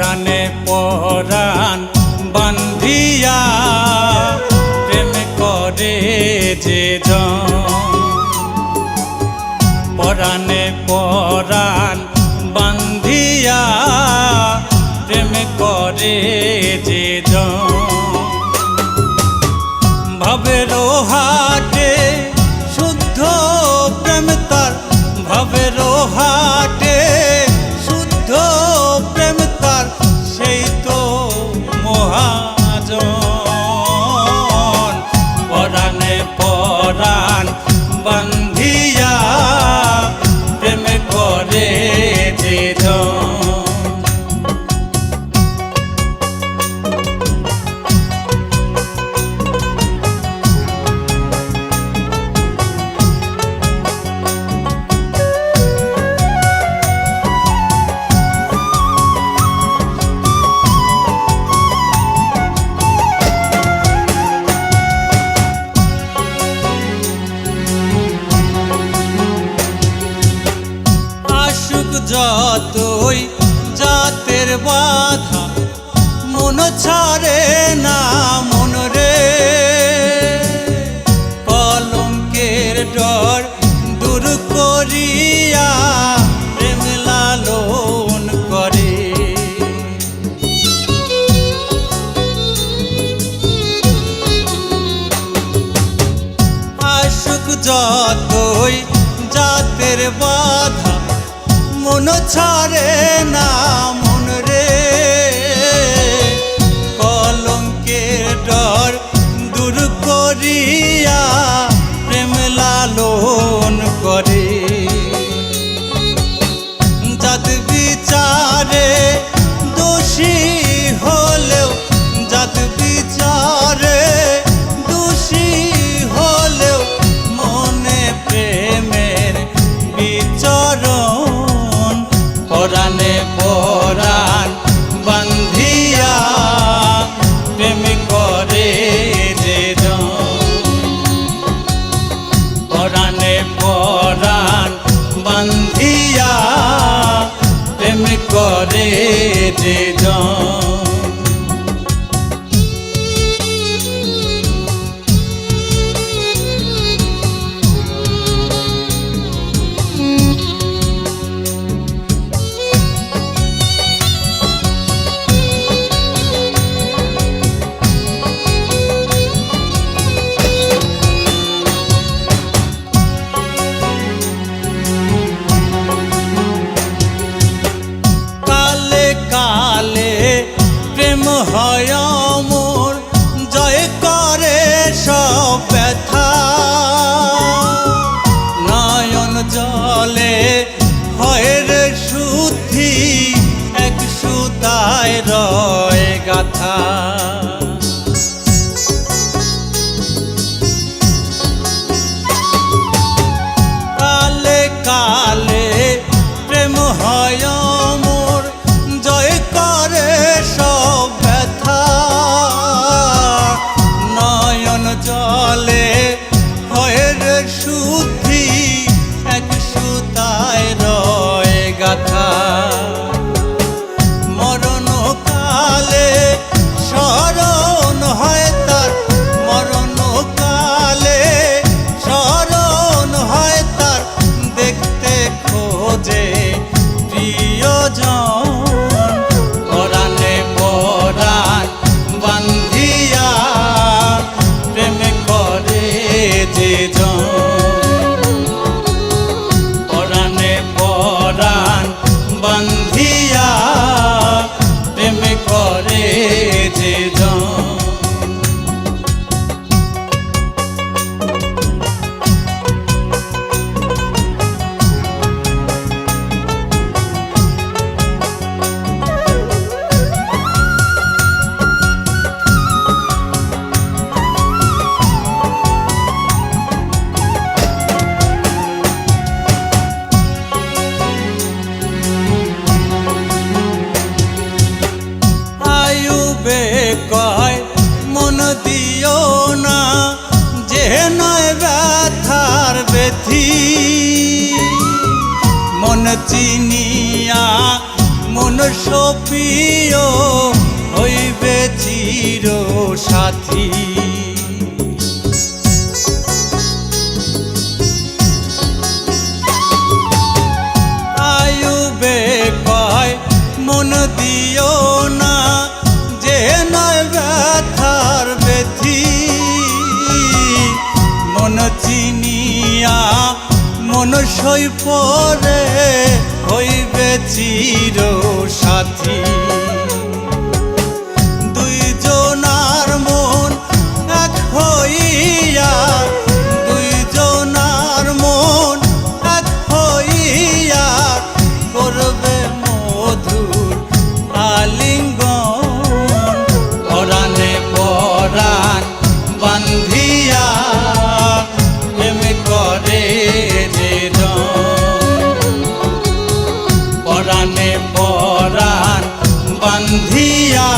পরাণে পরাণ বান্ধিয়া প্রেম করে যে জন, পরাণে পরাণ বান্ধিয়া প্রেম করে যে জন, ভাবের হাটে শুদ্ধ প্রেম তার, ভাবের হাটে শুদ্ধ প্রেম তার, সেই তো মহাজন। পরাণে পরাণ বান্ধিয়া প্রেম করে যে জন। যতই জাতের বাধা মন ছাড়ে না মন রে, কলঙ্কের ডর দূর করিয়া প্রেম লালন করে। আশুক যতই জাতের বাধা মন ছাড়ে না মন রে, কলঙ্কের ডর দূর করিয়া প্রেম লালন করে। জাত বিচারে দোষী হলেও, জাত বিচারে দোষী হলেও মনে প্রেমের বিচরণ। পরাণে পরাণ বান্ধিয়া প্রেম করে যে জন, পরাণে পরাণ বান্ধিয়া প্রেম করে যে জন। কালে প্রেম হয় মোর, জয় করে সব ব্যথা, নয়ন জলে হয় রে শুদ্ধি, এক সুতায় রয় গাথা। কালে কালে প্রেম হয় মোর, জয় করে সব ব্যথা, নয়ন জলে হয় রে শুদ্ধি, এক সুতায় রয় গাথা। মরণ কালে স্মরণ হয় তার, মরণ কালে স্মরণ হয় তার, দেখতে খোঁজে প্রিয়জন। পরাণে পরাণ বান্ধিয়া প্রেম করে যে জন, পরাণে পরাণ বান্ধিয়া প্রেম করে যে জন। কয় মন দিও না, যে নয় ব্যথার ব্যথি, মন চিনিয়া মনুষ্য প্রিয় হইবে চির সাথী। আয়ুবে কয় মন দিও না যে নয় ব্যথার ব্যথি, মন চিনিয়া মনুষ্যই পরে হইবে চির সাথী। দুইজনার মন এক হইয়া, দুইজনার মন এক হইয়া করবে মধুর আলিঙ্গন, পরাণে পরাণ বান্ধিয়া প্রেম করে যে জন, পরাণে পরাণ বান্ধিয়া